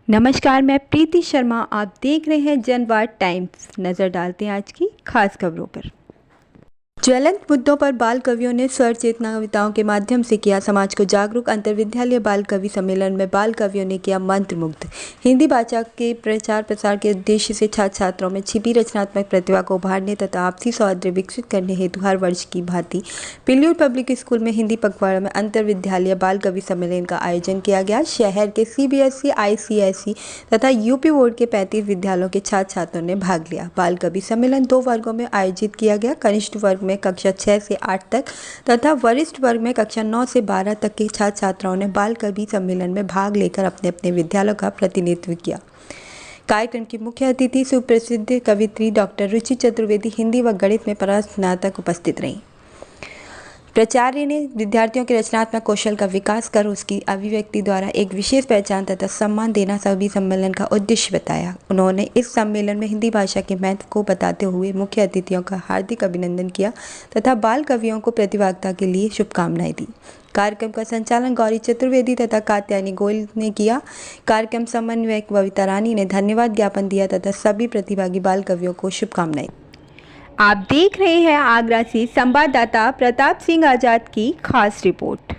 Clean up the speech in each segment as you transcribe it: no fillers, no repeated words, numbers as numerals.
नमस्कार, मैं प्रीति शर्मा। आप देख रहे हैं जनवाद टाइम्स। नज़र डालते हैं आज की खास खबरों पर। ज्वलंत मुद्दों पर बाल कवियों ने स्वर चेतना कविताओं के माध्यम से किया समाज को जागरूक। अंतरविद्यालय बाल कवि सम्मेलन में बाल कवियों ने किया मंत्रमुग्ध। हिंदी भाषा के प्रचार प्रसार के उद्देश्य से छात्र छात्राओं में छिपी रचनात्मक प्रतिभा को उभारने तथा आपसी सौहार्द विकसित करने हेतु हर वर्ष की भांति पिल्लूर पब्लिक स्कूल में हिंदी पखवाड़ा में अंतरविद्यालय बाल कवि सम्मेलन का आयोजन किया गया। शहर के CBSE, ICSE तथा UP बोर्ड के 35 विद्यालयों के छात्र छात्रों ने भाग लिया। बाल कवि सम्मेलन 2 वर्गों में आयोजित किया गया। कनिष्ठ वर्ग में कक्षा 6 से 8 तक तथा वरिष्ठ वर्ग में कक्षा 9 से 12 तक के छात्र छात्राओं ने बाल कवि सम्मेलन में भाग लेकर अपने अपने विद्यालयों का प्रतिनिधित्व किया। कार्यक्रम की मुख्य अतिथि सुप्रसिद्ध कवियत्री डॉक्टर रुचि चतुर्वेदी हिंदी व गणित में परास्नातक उपस्थित रहीं। प्राचार्य ने विद्यार्थियों के रचनात्मक कौशल का विकास कर उसकी अभिव्यक्ति द्वारा एक विशेष पहचान तथा सम्मान देना सभी सम्मेलन का उद्देश्य बताया। उन्होंने इस सम्मेलन में हिंदी भाषा के महत्व को बताते हुए मुख्य अतिथियों का हार्दिक अभिनंदन किया तथा बाल कवियों को प्रतिभागिता के लिए शुभकामनाएं दी। कार्यक्रम का संचालन गौरी चतुर्वेदी तथा कात्यायनी गोयल ने किया। कार्यक्रम समन्वयक बबीता रानी ने धन्यवाद ज्ञापन दिया तथा सभी प्रतिभागी बाल कवियों को शुभकामनाएं। आप देख रहे हैं आगरा से संवाददाता प्रताप सिंह आजाद की खास रिपोर्ट।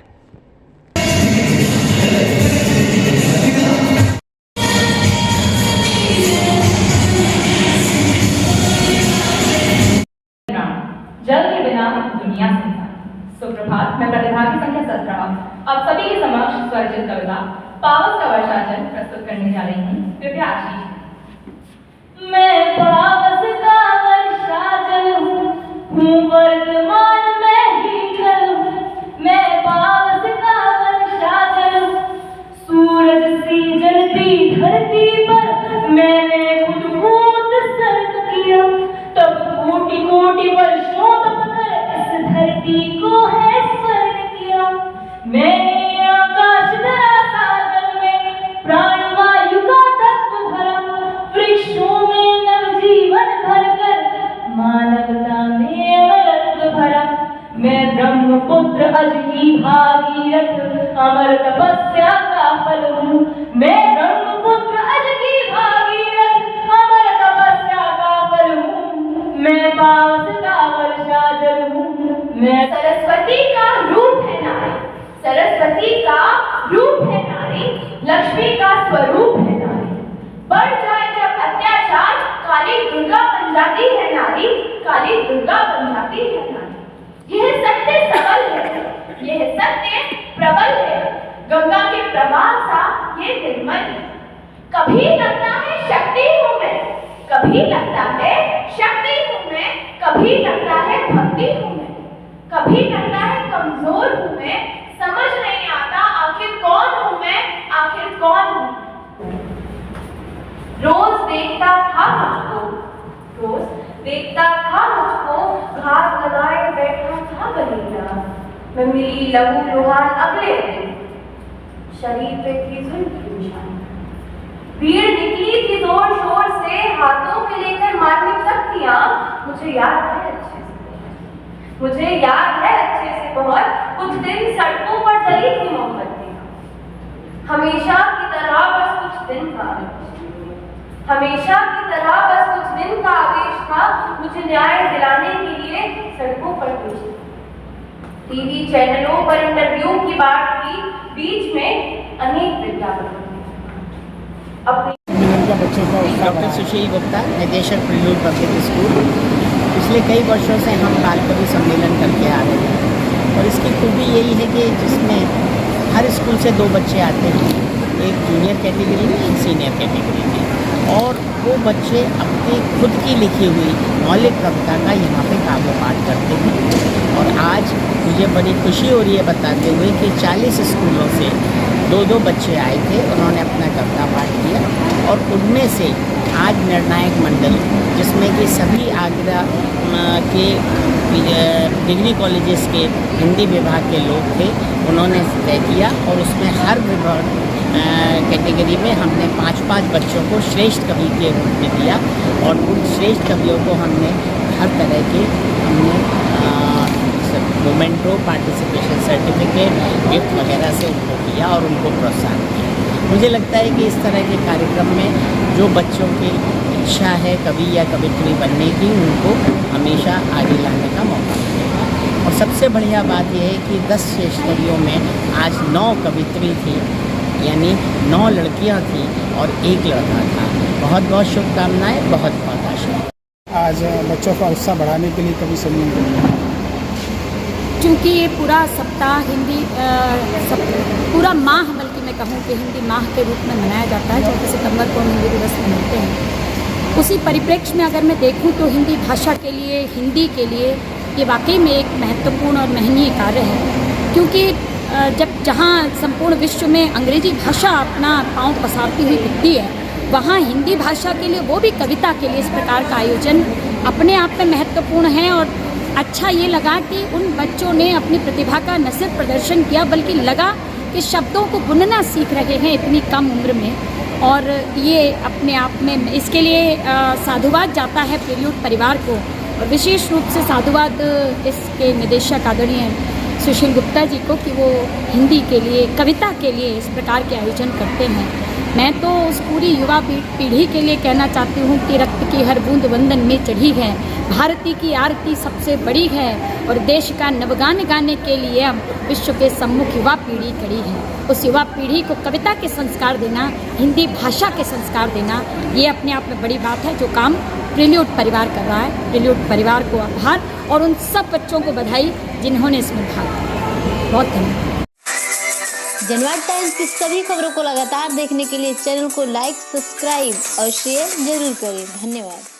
जल के बिना दुनिया सुनसान। सुप्रभात, मैं प्रतिभागी संख्या 17 आप सभी के समक्ष स्वरचित कविता पावस का वर्षाचल प्रस्तुत करने जा रही हूँ। कृपया आशीष। मैं पावस का वर्षाचल हूँ वर्तमान में ही कल हूँ। मैं पावस का वर्षाचल सूरज सी जलती धरती पर मैंने खुद को उत्सर्ग किया। तब कोटि कोटि वर्षों तक इस धरती को है स्वर्ग किया। मैंने आकाश धरा सागर में प्राणवायु का तत्व भरा। वृक्षों में नवजीवन भरकर मानवता में अमरत्व भरा। मैं ब्रह्मपुत्र अज की भागीरथ अमर तपस्या का फल हूँ। मैं ब्रह्मपुत्र अज की भागीरथ अमर तपस्या का फल हूँ। मैं पावस का वर्षा जल हूँ। मैं सरस्वती का रूप है नारी। सरस्वती का रूप है नारी। लक्ष्मी का स्वरूप है नारी। बढ़ जाए जब अत्याचार काली दुर्गा बन जाती है नारी। काली दुर्गा बन जाती है नारी। यह सत्य सबल है, यह सत्य प्रबल है। गंगा के प्रवाह सा ये निर्मल है। कभी लगता है शक्ति हूँ मैं, कभी लगता है शक्ति हूँ मैं, कभी लगता है भक्ति हूँ मैं, कभी लगता है कमजोर हूँ मैं। समझ नहीं आता आखिर कौन हूँ मैं, आखिर कौन हूँ। रोज देखता था मुझको, रोज देखता था मुझको, घात लगाए बैठा था बलिया। मैं मिली लहू लुहान अगले दिन, शरीर पे थी जुल्म की निशानी। भीड़ निकली थी जोर शोर से, हाथों में लेकर मार्मिक शक्तियां। मुझे याद है अच्छे से, मुझे याद है अच्छे से बहुत। कुछ दिन सड़कों पर जली थी मोमबत्तियां। हमेशा की तरह बस कुछ दिन का हमेशा की तरह बस कुछ दिन का आवेश था। मुझे न्याय दिलाने के लिए सड़कों पर पेश टीवी चैनलों पर इंटरव्यू की बात की। बीच में अनेक विज्ञापन। डॉक्टर सुशील गुप्ता, निदेशक पिल्लूर पब्लिक स्कूल। पिछले कई वर्षों से हम बाल कवि सम्मेलन करके आ रहे हैं और इसकी खूबी यही है कि जिसमें हर स्कूल से 2 बच्चे आते हैं, एक जूनियर कैटेगरी में, एक सीनियर कैटेगरी में, और वो बच्चे अपनी खुद की लिखी हुई मौलिक कविता का यहाँ पे काव्य पाठ करते हैं। और आज मुझे बड़ी खुशी हो रही है बताते हुए कि 40 स्कूलों से 2-2 बच्चे आए थे, उन्होंने अपना कविता पाठ किया। और उनमें से आज निर्णायक मंडल, जिसमें कि सभी आगरा के डिग्री कॉलेजेस के हिंदी विभाग के लोग थे, उन्होंने तय किया। और उसमें हर विभाग कैटेगरी में हमने 5-5 बच्चों को श्रेष्ठ कवि के रूप में दिया। और उन श्रेष्ठ कवियों को हमने हर तरह के मोमेंटो, पार्टिसिपेशन सर्टिफिकेट, गिफ्ट वगैरह से उनको किया और उनको प्रोत्साहन किया। मुझे लगता है कि इस तरह के कार्यक्रम में जो बच्चों की इच्छा है कवि या कवित्री बनने की, उनको हमेशा आगे लाने का मौका मिलेगा। और सबसे बढ़िया बात यह है कि 10 श्रेष्ठियों में आज 9 कवित्री थी, यानी 9 लड़कियां थीं और 1 लड़का था। बहुत बहुत शुभकामनाएं, बहुत बहुत आशीर्वाद। आज बच्चों का उत्साह बढ़ाने के लिए कवि सम्मेलन चूँकि ये पूरा सप्ताह हिंदी पूरा माह, बल्कि मैं कहूँ कि हिंदी माह के रूप में मनाया जाता है, 14 सितंबर को हम हिंदी दिवस मनाते हैं। उसी परिप्रेक्ष्य में अगर मैं देखूँ तो हिंदी भाषा के लिए, हिंदी के लिए ये वाकई में एक महत्वपूर्ण और महनीय कार्य है, क्योंकि जब जहाँ संपूर्ण विश्व में अंग्रेजी भाषा अपना पाँव पसारती हुई दिखती है, वहाँ हिंदी भाषा के लिए, वो भी कविता के लिए, इस प्रकार का आयोजन अपने आप में महत्वपूर्ण है। और अच्छा ये लगा कि उन बच्चों ने अपनी प्रतिभा का न सिर्फ प्रदर्शन किया, बल्कि लगा कि शब्दों को बुनना सीख रहे हैं इतनी कम उम्र में। और ये अपने आप में, इसके लिए साधुवाद जाता है प्रिल्यूड परिवार को, और विशेष रूप से साधुवाद इसके निदेशक आदरणीय सुशील गुप्ता जी को कि वो हिंदी के लिए, कविता के लिए इस प्रकार के आयोजन करते हैं। मैं तो उस पूरी युवा पीढ़ी के लिए कहना चाहती हूँ कि रक्त की हर बूंद वंदन में चढ़ी है, भारती की आरती सबसे बड़ी है, और देश का नवगान गाने के लिए अब विश्व के सम्मुख युवा पीढ़ी खड़ी है। उस युवा पीढ़ी को कविता के संस्कार देना, हिंदी भाषा के संस्कार देना, ये अपने आप में बड़ी बात है, जो काम प्रिल्यूड परिवार कर रहा है। प्रिल्यूड परिवार को आभार, और उन सब बच्चों को बधाई जिन्होंने इसमें भाग लिया। बहुत धन्यवाद। जनवाद टाइम्स की सभी खबरों को लगातार देखने के लिए चैनल को लाइक, सब्सक्राइब और शेयर जरूर करें। धन्यवाद।